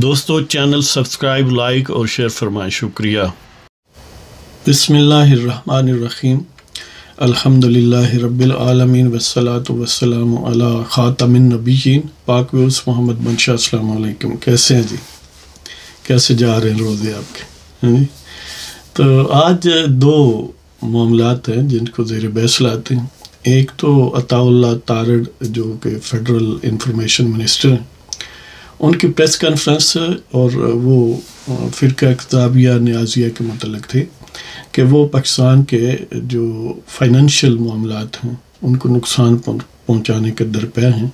دوستو channel subscribe, like اور share فرمائیں، شکریہ۔ بسم اللہ الرحمن الرحیم، الحمدللہ رب العالمین والصلاة والسلام علی خاتم النبیین۔ پاک ویوس محمد منشا، السلام علیکم۔ کیسے ہیں جی؟ کیسے جا رہے ہیں روزے آپ کے؟ تو آج دو معاملات ہیں جن کو زیر بحث لاتے ہیں۔ ایک تو عطا اللہ تارڑ جو کہ فیڈرل انفارمیشن منسٹر ہیں، ان کی پریس کانفرنس، اور وہ فرقہ اقتدابیہ نیازیہ کے متعلق تھے کہ وہ پاکستان کے جو فائنینشیل معاملات ہیں ان کو نقصان پہنچانے کے درپے ہیں،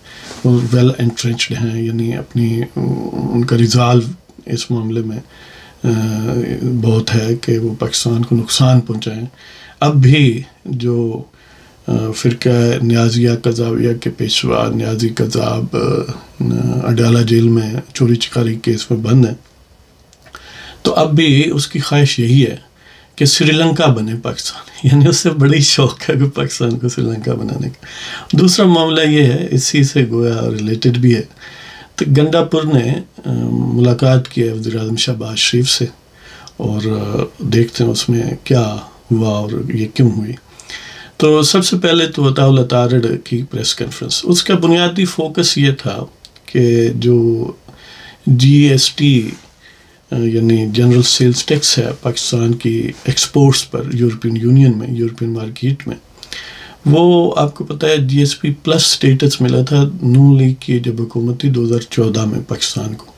وہ ویل انٹرنچڈ ہیں، یعنی ان کا ریزالو اس معاملے میں بہت ہے کہ وہ پاکستان کو نقصان پہنچائیں۔ اب بھی جو فرقہ نیازیہ قذافیہ کے پیشوا نیازی قذاب اڈیالہ جیل میں چوری چکاری کیس میں بند ہیں، تو اب بھی اس کی خواہش یہی ہے کہ سری لنکا بنے پاکستان، یعنی اس سے بڑی شوق ہے کہ پاکستان کو سری لنکا بنانے کا۔ دوسرا معاملہ یہ ہے، اسی سے گویا ریلیٹڈ بھی ہے، تو گنڈا پور نے ملاقات کی ہے وزیر اعظم شہباز شریف سے، اور دیکھتے ہیں اس میں کیا ہوا اور یہ کیوں ہوئی۔ تو سب سے پہلے تو عطا اللہ تارڑ کی پریس کانفرنس، اس کا بنیادی فوکس یہ تھا کہ جو جی ایس ٹی یعنی جنرل سیلز ٹیکس ہے پاکستان کی ایکسپورٹس پر یورپین یونین میں، یورپین مارکیٹ میں، وہ آپ کو پتہ ہے جی ایس پی پلس سٹیٹس ملا تھا نون لیگ کی جب حکومت تھی 2014 میں پاکستان کو۔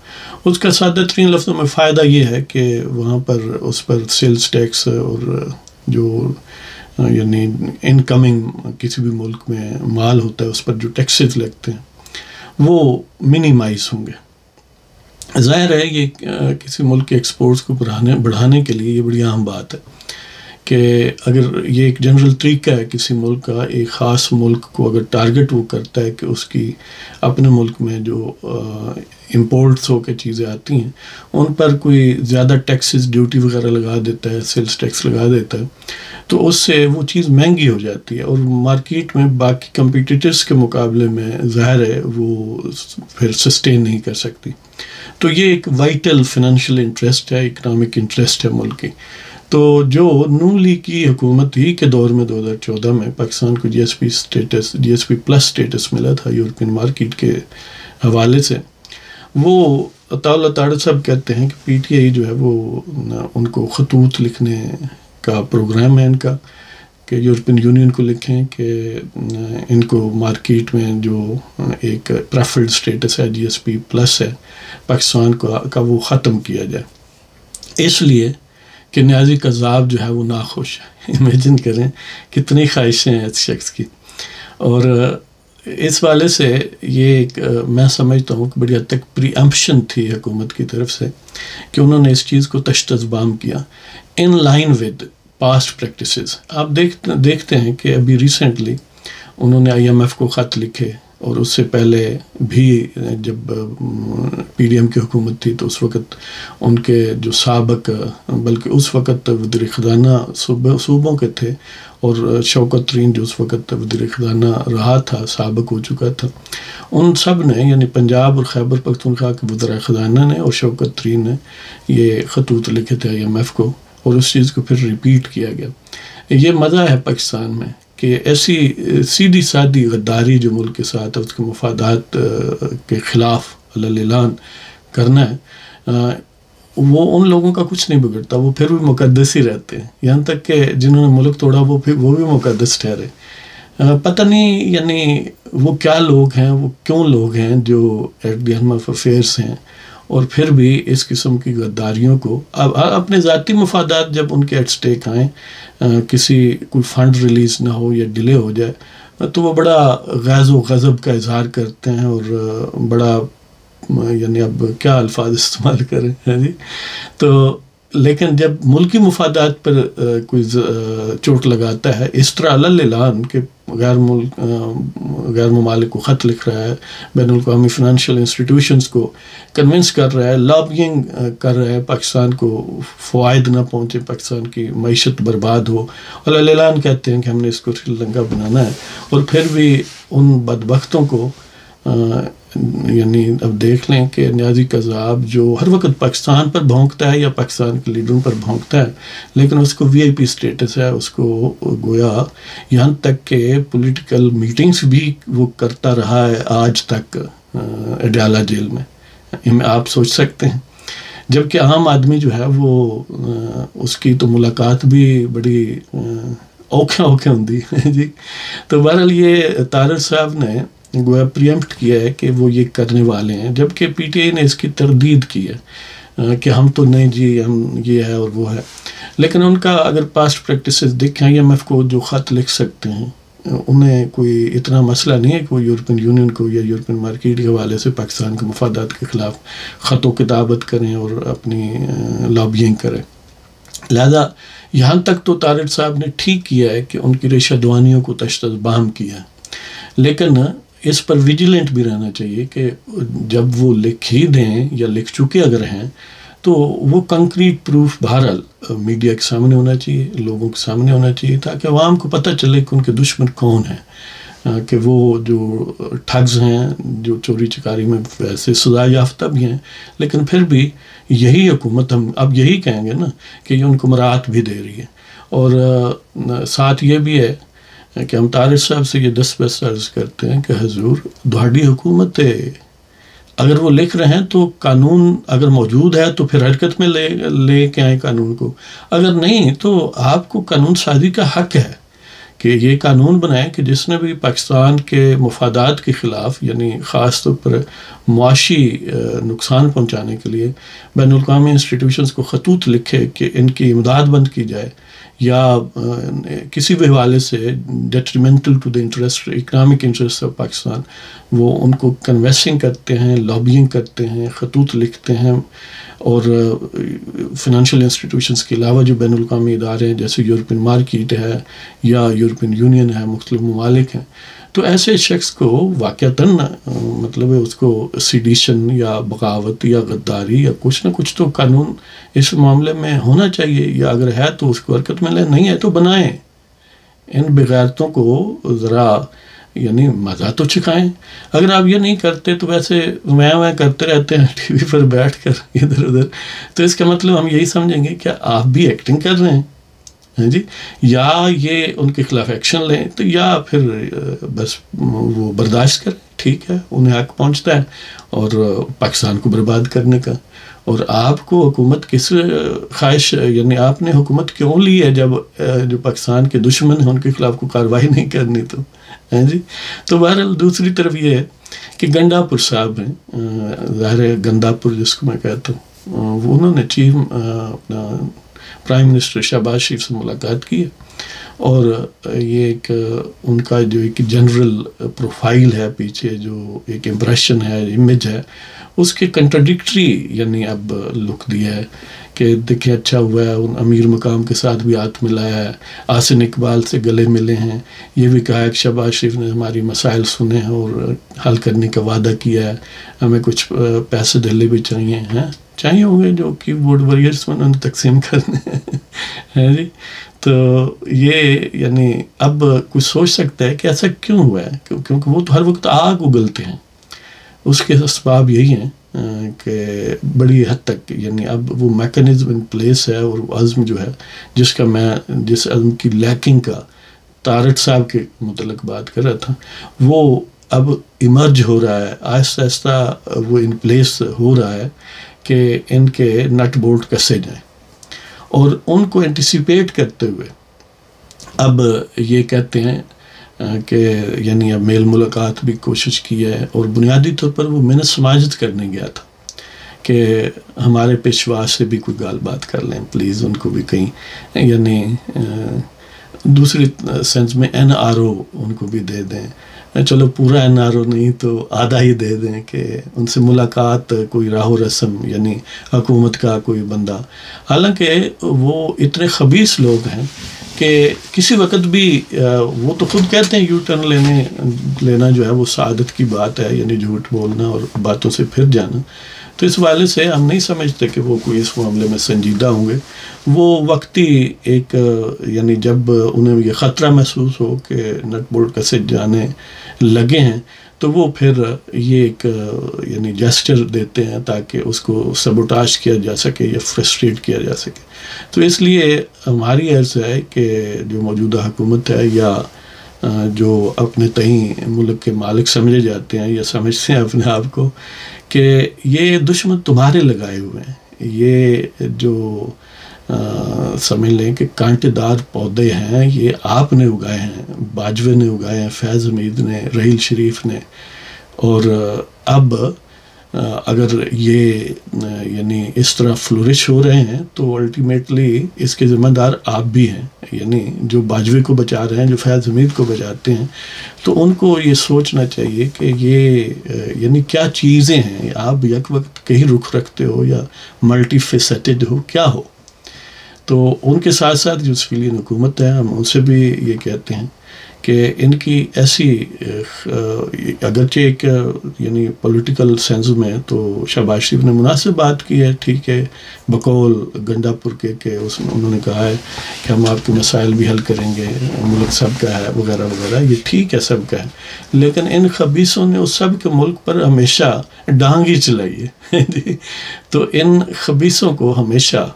اس کا سادہ ترین لفظوں میں فائدہ یہ ہے کہ وہاں پر اس پر سیلز ٹیکس اور جو یعنی انکمنگ کسی بھی ملک میں مال ہوتا ہے اس پر جو ٹیکسز لگتے ہیں وہ منیمائز ہوں گے۔ ظاہر ہے یہ کسی ملک کے ایکسپورٹس کو بڑھانے کے لیے یہ بڑی اہم بات ہے کہ اگر یہ ایک جنرل طریقہ ہے کسی ملک کا، ایک خاص ملک کو اگر ٹارگٹ وہ کرتا ہے کہ اس کی اپنے ملک میں جو امپورٹس ہو کے چیزیں آتی ہیں ان پر کوئی زیادہ ٹیکسز ڈیوٹی وغیرہ لگا دیتا ہے، سیلز ٹیکس لگا دیتا ہے، تو اس سے وہ چیز مہنگی ہو جاتی ہے اور مارکیٹ میں باقی کمپیٹیٹرز کے مقابلے میں ظاہر ہے وہ پھر سسٹین نہیں کر سکتی۔ تو یہ ایک وائٹل فائنینشیل انٹرسٹ ہے، اکنامک انٹرسٹ ہے ملک کی۔ تو جو نون لیگ کی حکومت ہی کے دور میں 2014 میں پاکستان کو جی ایس پی پلس سٹیٹس ملا تھا یورپین مارکیٹ کے حوالے سے، وہ عطا اللہ تارڑ صاحب کہتے ہیں کہ پی ٹی آئی جو ہے وہ ان کو خطوط لکھنے کا پروگرام ہے ان کا کہ یورپین یونین کو لکھیں کہ ان کو مارکیٹ میں جو ایک پریفرڈ سٹیٹس ہے جی ایس پی پلس ہے پاکستان کا وہ ختم کیا جائے، اس لیے کہ نیازی قذاب جو ہے وہ ناخوش ہے۔ امیجن کریں کتنی خواہشیں ہیں اس شخص کی، اور اس والے سے یہ ایک میں سمجھتا ہوں کہ بڑی حد تک پری ایمپشن تھی حکومت کی طرف سے کہ انہوں نے اس چیز کو تشتزبام کیا in line with past practices. آپ دیکھتے ہیں کہ ابھی ریسنٹلی انہوں نے آئی ایم ایف کو خط لکھے، اور اس سے پہلے بھی جب پی ڈی ایم کی حکومت تھی تو اس وقت ان کے جو سابق، بلکہ اس وقت وزیر خزانہ صوبوں کے تھے، اور شوکت ترین جو اس وقت وزیر خزانہ رہا تھا، سابق ہو چکا تھا، ان سب نے یعنی پنجاب اور خیبر پختونخوا کے وزراء خزانہ نے اور شوکت ترین نے یہ خطوط لکھے تھے آئی ایم ایف کو، اور اس چیز کو پھر ریپیٹ کیا گیا۔ یہ مزہ ہے پاکستان میں کہ ایسی سیدھی سادی غداری جو ملک کے ساتھ اس کے مفادات کے خلاف علی اعلان کرنا ہے، وہ ان لوگوں کا کچھ نہیں بگڑتا، وہ پھر بھی مقدس ہی رہتے ہیں، یہاں تک کہ جنہوں نے ملک توڑا وہ بھی مقدس ٹھہرے۔ پتہ نہیں یعنی وہ کیا لوگ ہیں، وہ کیوں لوگ ہیں جو at the helm of affairs ہیں، اور پھر بھی اس قسم کی غداریوں کو اپنے ذاتی مفادات جب ان کے ایٹ سٹیک آئیں، کوئی فنڈ ریلیز نہ ہو یا ڈیلے ہو جائے، تو وہ بڑا غیظ و غضب کا اظہار کرتے ہیں، اور بڑا یعنی اب کیا الفاظ استعمال کریں جی۔ تو لیکن جب ملکی مفادات پر کوئی چوٹ لگاتا ہے اس طرح علی اعلان کہ غیر ممالک کو خط لکھ رہا ہے، بین الاقوامی فائنینشیل انسٹیٹیوشنز کو کنونس کر رہا ہے، لابینگ کر رہا ہے پاکستان کو فوائد نہ پہنچے، پاکستان کی معیشت برباد ہو، علی اعلان کہتے ہیں کہ ہم نے اس کو سری لنکا بنانا ہے، اور پھر بھی ان بدبختوں کو یعنی اب دیکھ لیں کہ نیازی قذاب جو ہر وقت پاکستان پر بھونکتا ہے یا پاکستان کے لیڈروں پر بھونکتا ہے، لیکن اس کو VIP سٹیٹس ہے، اس کو گویا یہاں تک کہ پولیٹیکل میٹنگز بھی وہ کرتا رہا ہے آج تک اڈیالہ جیل میں، آپ سوچ سکتے ہیں، جبکہ عام آدمی جو ہے وہ اس کی تو ملاقات بھی بڑی اوکھا ہوندی ہے جی۔ تو بہرحال یہ طارق صاحب نے گویا پریمپٹ کیا ہے کہ وہ یہ کرنے والے ہیں، جبکہ PTI نے اس کی تردید کی ہے کہ ہم تو نہیں جی، ہم یہ ہے اور وہ ہے، لیکن ان کا اگر پاسٹ پریکٹسز دیکھیں IMF کو جو خط لکھ سکتے ہیں، انہیں کوئی اتنا مسئلہ نہیں ہے کہ وہ یورپین یونین کو یا یورپین مارکیٹ کے حوالے سے پاکستان کے مفادات کے خلاف خط و کتابت کریں اور اپنی لابینگ کریں۔ لہذا یہاں تک تو طارق صاحب نے ٹھیک کیا ہے کہ ان کی ریشہ دوانیوں کو تشتبام کیا ہے، لیکن اس پر ویجیلنٹ بھی رہنا چاہیے کہ جب وہ لکھ ہی دیں یا لکھ چکے اگر ہیں تو وہ کنکریٹ پروف بہرحال میڈیا کے سامنے ہونا چاہیے، لوگوں کے سامنے ہونا چاہیے، تاکہ عوام کو پتہ چلے کہ ان کے دشمن کون ہیں، کہ وہ جو ٹھگز ہیں، جو چوری چکاری میں ویسے سزا یافتہ بھی ہیں، لیکن پھر بھی یہی حکومت، ہم اب یہی کہیں گے نا کہ یہ ان کو مراعات بھی دے رہی ہے۔ اور ساتھ یہ بھی ہے کہ ہم طارق صاحب سے یہ دست عرض کرتے ہیں کہ حضور دہاڑی حکومت ہے، اگر وہ لکھ رہے ہیں تو قانون اگر موجود ہے تو پھر حرکت میں لے کے آئیں قانون کو، اگر نہیں تو آپ کو قانون سازی کا حق ہے کہ یہ قانون بنائیں کہ جس نے بھی پاکستان کے مفادات کے خلاف، یعنی خاص طور پر معاشی نقصان پہنچانے کے لیے بین الاقوامی انسٹیٹیوشنز کو خطوط لکھے کہ ان کی امداد بند کی جائے، یا کسی بھی حوالے سے detrimental to the interest, economic interest of Pakistan, وہ ان کو کنویسنگ کرتے ہیں، لابینگ کرتے ہیں، خطوط لکھتے ہیں، اور فنانشل انسٹیٹیوشنز کے علاوہ جو بین الاقوامی ادارے ہیں جیسے یورپین مارکیٹ ہے یا یورپین یونین ہے، مختلف ممالک ہیں، تو ایسے شخص کو واقعتاً مطلب ہے اس کو سیڈیشن یا بغاوت یا غداری یا کچھ نہ کچھ تو قانون اس معاملے میں ہونا چاہیے، یا اگر ہے تو اس کو حرکت میں لیں، نہیں ہے تو بنائیں۔ ان بغیرتوں کو ذرا یعنی مزہ تو چکھائیں۔ اگر آپ یہ نہیں کرتے تو ویسے میں کرتے رہتے ہیں TV پر بیٹھ کر ادھر ادھر، تو اس کا مطلب ہم یہی سمجھیں گے کہ آپ بھی ایکٹنگ کر رہے ہیں، ہاں جی، یا یہ ان کے خلاف ایکشن لیں، تو یا پھر بس وہ برداشت کریں، ٹھیک ہے، انہیں حق پہنچتا ہے اور پاکستان کو برباد کرنے کا۔ اور آپ کو حکومت کس خواہش، یعنی آپ نے حکومت کیوں لی ہے جب جو پاکستان کے دشمن ہیں ان کے خلاف کوئی کارروائی نہیں کرنی تو، ہیں جی۔ تو بہرحال دوسری طرف یہ ہے کہ گنڈا پور صاحب ہیں، ظاہر ہے گندا پور جس کو میں کہتا ہوں، وہ انہوں نے چیف اپنا پرائم منسٹر شہباز شریف سے ملاقات کی ہے، اور یہ ایک ان کا جو ایک جنرل پروفائل ہے پیچھے، جو ایک امپریشن ہے، امیج ہے، اس کے کنٹراڈکٹری یعنی اب لک دیا ہے کہ دیکھیں اچھا ہوا ہے، ان امیر مقام کے ساتھ بھی ہاتھ ملایا ہے، آسن اقبال سے گلے ملے ہیں، یہ بھی کہا ہے کہ شہباز شریف نے ہماری مسائل سنے ہیں اور حل کرنے کا وعدہ کیا ہے، ہمیں کچھ پیسے دہلی بھی چاہیے ہوں گے جو کی بورڈ ویریئرس میں انہوں نے تقسیم کرنے ہیں جی۔ تو یہ یعنی اب کچھ سوچ سکتا ہے کہ ایسا کیوں ہوا ہے، کیونکہ وہ تو ہر وقت آگ اگلتے ہیں، اس کے اسباب یہی ہیں کہ بڑی حد تک یعنی اب وہ میکنزم ان پلیس ہے، اور عزم جو ہے جس عزم کی لیکنگ کا طارق صاحب کے متعلق بات کر رہا تھا، وہ اب ایمرج ہو رہا ہے، آہستہ آہستہ وہ ان پلیس ہو رہا ہے کہ ان کے نٹ بولٹ کسے جائیں، اور ان کو انٹیسپیٹ کرتے ہوئے اب یہ کہتے ہیں کہ یعنی اب میل ملاقات بھی کوشش کی ہے، اور بنیادی طور پر وہ محنت سماجت کرنے گیا تھا کہ ہمارے پیشوا سے بھی کوئی گال بات کر لیں پلیز، ان کو بھی کہیں یعنی دوسری سینس میں NRO ان کو بھی دے دیں، چلو پورا NRO نہیں تو آدھا ہی دے دیں کہ ان سے ملاقات، کوئی راہ و رسم، یعنی حکومت کا کوئی بندہ، حالانکہ وہ اتنے خبیث لوگ ہیں کہ کسی وقت بھی وہ تو خود کہتے ہیں یو ٹرن لینا جو ہے وہ سعادت کی بات ہے، یعنی جھوٹ بولنا اور باتوں سے پھر جانا، تو اس حوالے سے ہم نہیں سمجھتے کہ وہ کوئی اس معاملے میں سنجیدہ ہوں گے۔ وہ وقتی ایک یعنی جب انہیں یہ خطرہ محسوس ہو کہ نٹ بولٹ کسے جانے لگے ہیں، تو وہ پھر یہ ایک یعنی جیسچر دیتے ہیں تاکہ اس کو سبوٹاج کیا جا سکے یا فرسٹریٹ کیا جا سکے. تو اس لیے ہماری عرض ہے کہ جو موجودہ حکومت ہے یا جو اپنے تئیں ملک کے مالک سمجھے جاتے ہیں یا سمجھتے ہیں اپنے آپ کو کہ یہ دشمن تمہارے لگائے ہوئے ہیں، یہ جو سمجھ لیں کہ کانٹے دار پودے ہیں یہ آپ نے اگائے ہیں، باجوے نے اگائے ہیں، فیض حمید نے، رحیل شریف نے، اور اب اگر یہ یعنی اس طرح فلورش ہو رہے ہیں تو الٹیمیٹلی اس کے ذمہ دار آپ بھی ہیں. یعنی جو باجوے کو بچا رہے ہیں، جو فیض حمید کو بچاتے ہیں، تو ان کو یہ سوچنا چاہیے کہ یہ یعنی کیا چیزیں ہیں. آپ یک وقت کہیں رخ رکھتے ہو یا ملٹی فیسٹڈ ہو، کیا ہو. تو ان کے ساتھ ساتھ جو سویلین حکومت ہے، ہم ان سے بھی یہ کہتے ہیں کہ ان کی ایسی اگرچہ ایک یعنی پولیٹیکل سینس میں تو شہباز شریف نے مناسب بات کی ہے، ٹھیک ہے، بقول گنڈا پور کے کہ انہوں نے کہا ہے کہ ہم آپ کے مسائل بھی حل کریں گے، ملک سب کا ہے وغیرہ وغیرہ، یہ ٹھیک ہے سب کا ہے، لیکن ان خبیثوں نے اس سب کے ملک پر ہمیشہ ڈانگ ہی چلائی ہے. تو ان خبیثوں کو ہمیشہ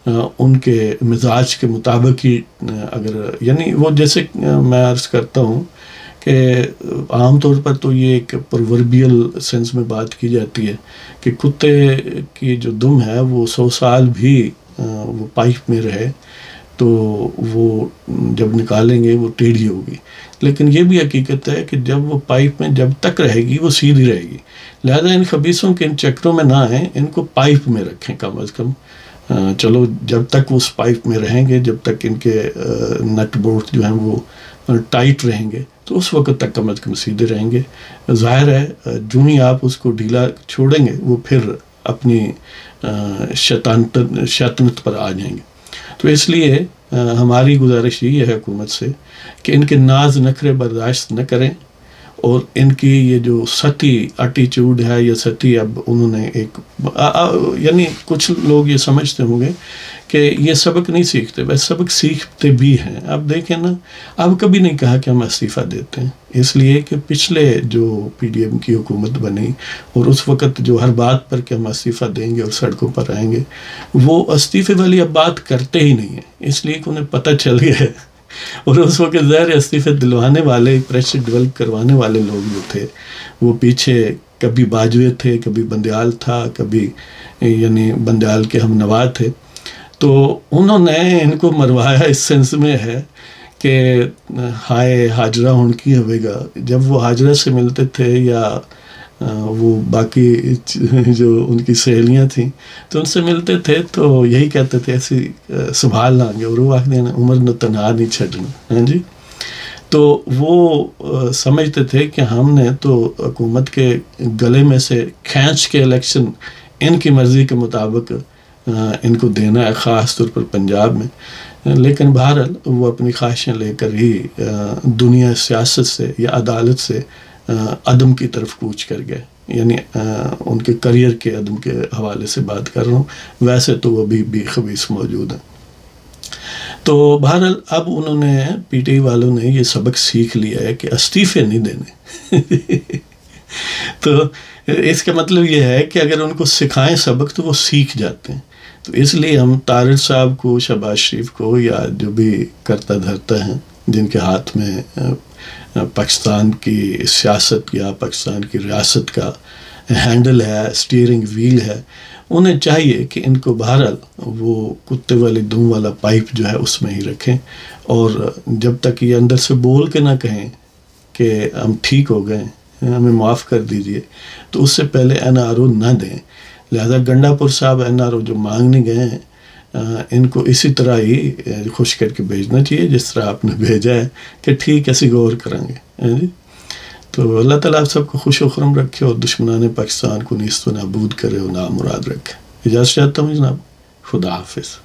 ان کے مزاج کے مطابق ہی اگر یعنی وہ جیسے میں عرض کرتا ہوں کہ عام طور پر تو یہ ایک پرووربیل سینس میں بات کی جاتی ہے کہ کتے کی جو دم ہے وہ 100 سال بھی وہ پائپ میں رہے تو وہ جب نکالیں گے وہ ٹیڑھی ہوگی. لیکن یہ بھی حقیقت ہے کہ جب وہ پائپ میں جب تک رہے گی وہ سیدھی رہے گی. لہذا ان خبیثوں کے ان چکروں میں نہ آئیں، ان کو پائپ میں رکھیں کم از کم. چلو جب تک وہ اس پائپ میں رہیں گے، جب تک ان کے نٹ بولٹ جو ہیں وہ ٹائٹ رہیں گے تو اس وقت تک کم از کم سیدھے رہیں گے. ظاہر ہے جو ہی آپ اس کو ڈھیلا چھوڑیں گے وہ پھر اپنی شیطنت پر آ جائیں گے. تو اس لیے ہماری گزارش یہ ہے حکومت سے کہ ان کے ناز نخرے برداشت نہ کریں، اور ان کی یہ جو سطحی ایٹیچیوڈ ہے یا سطحی، اب انہوں نے ایک یعنی کچھ لوگ یہ سمجھتے ہوں گے کہ یہ سبق نہیں سیکھتے، بس سبق سیکھتے بھی ہیں. اب دیکھیں نا، اب کبھی نہیں کہا کہ ہم استعفیٰ دیتے ہیں، اس لیے کہ پچھلے جو پی ڈی ایم کی حکومت بنی اور اس وقت جو ہر بات پر کہ ہم استعفیٰ دیں گے اور سڑکوں پر آئیں گے، وہ استعفے والی اب بات کرتے ہی نہیں ہیں، اس لیے کہ انہیں پتہ چل گیا ہے. اور اس وقت ظاہر استعفے دلوانے والے، پریشر ڈیولپ کروانے والے لوگ جو تھے وہ پیچھے کبھی باجوے تھے، کبھی بندیال تھا، کبھی یعنی بندیال کے ہم نوا تھے. تو انہوں نے ان کو مروایا اس سینس میں ہے کہ ہائے حاجرہ ہن کی ہوئے گا. جب وہ حاجرہ سے ملتے تھے یا وہ باقی جو ان کی سہیلیاں تھیں تو ان سے ملتے تھے تو یہی کہتے تھے ایسی سنبھال لیں گے، اور وہ آخر عمر نو تنہا نہیں چھڈنا. ہاں جی، تو وہ سمجھتے تھے کہ ہم نے تو حکومت کے گلے میں سے کھینچ کے الیکشن ان کی مرضی کے مطابق ان کو دینا ہے، خاص طور پر پنجاب میں. لیکن بہرحال وہ اپنی خواہشیں لے کر ہی دنیا سیاست سے یا عدالت سے عدم کی طرف کوچ کر گئے. یعنی ان کے کریئر کے عدم کے حوالے سے بات کر رہا ہوں، ویسے تو وہ بھی خبیث موجود ہیں. تو بہرحال اب انہوں نے پی ٹی آئی والوں نے یہ سبق سیکھ لیا ہے کہ استعفے نہیں دینے. تو اس کا مطلب یہ ہے کہ اگر ان کو سکھائیں سبق تو وہ سیکھ جاتے ہیں. تو اس لیے ہم طاہر صاحب کو، شہباز شریف کو، یا جو بھی کرتا دھرتا ہیں جن کے ہاتھ میں پاکستان کی سیاست یا پاکستان کی ریاست کا ہینڈل ہے، اسٹیئرنگ ویل ہے، انہیں چاہیے کہ ان کو بہرحال وہ کتے والی دم والا پائپ جو ہے اس میں ہی رکھیں، اور جب تک یہ اندر سے بول کے نہ کہیں کہ ہم ٹھیک ہو گئے، ہمیں معاف کر دیجئے، تو اس سے پہلے این آر او نہ دیں. لہذا گنڈا پور صاحب این آر او جو مانگنے گئے ہیں ان کو اسی طرح ہی خوش کر کے بھیجنا چاہیے جس طرح آپ نے بھیجا ہے کہ ٹھیک ہے اسی غور کریں گے. تو اللہ تعالیٰ آپ سب کو خوش و خرم رکھے اور دشمنان پاکستان کو نیست و نابود کرے اور نامراد رکھے. اجازت چاہتا ہوں جناب، خدا حافظ.